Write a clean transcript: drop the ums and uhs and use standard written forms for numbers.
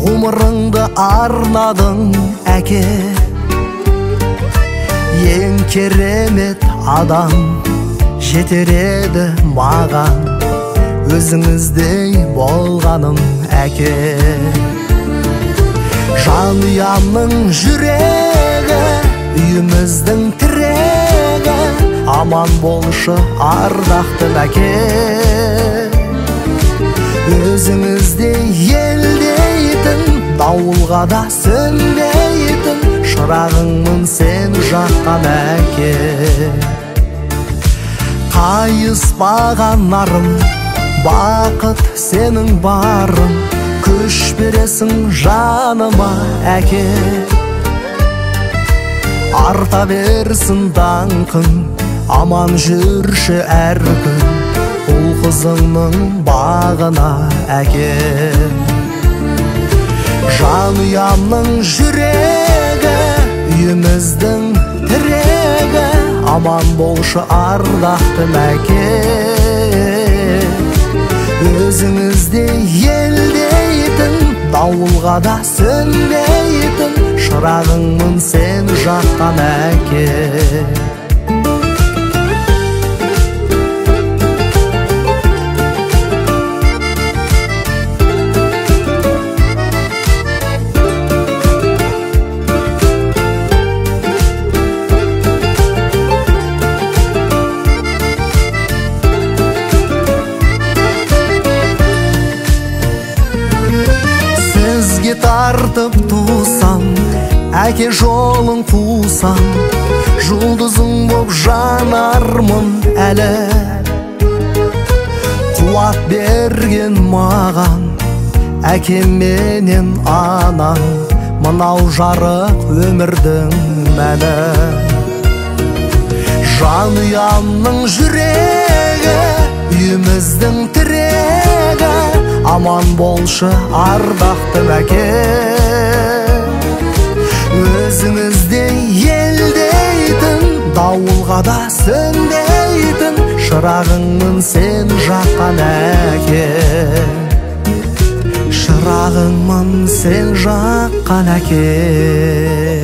ғұмырыңды арнадың әке. Ең керемет адам жетер еді маған, өзіңіздей болғаным әке. Жанұямның жүрегі, үйіміздің тірегі, аман болшы ардақты әке. Өзіңіздей елдейтін, дауылға да сөнбейтін шырағыңмын сен жаққан әке. Қайыспаған нарым, бақыт сенің барым, күш бересің жаныма әке. Арта берсін даңқың, аман жүрші әр күн, ұл қызыңның бағына әке. Жанұямның жүрегі, үйіміздің тірегі, аман болшы ардақтым әке. Өзіңіздей елдейтін, дауылға да сөнбейтін шырағыңмын сен жаққан әке. Сізге тартып тусам, әке жолын қусам, жұлдызың боп жанармын әлі. Қуат берген маған әке менен анам, мынау жарық өмірдің мәні. Жанұямның жүрегі, үйіміздің тірегі, аман болшы ардақтым әке. Өзіңіздей елдейтін, дауылға да сөнбейтін шырағыңмын сен жаққан әке. Шырағыңмын сен жаққан әке.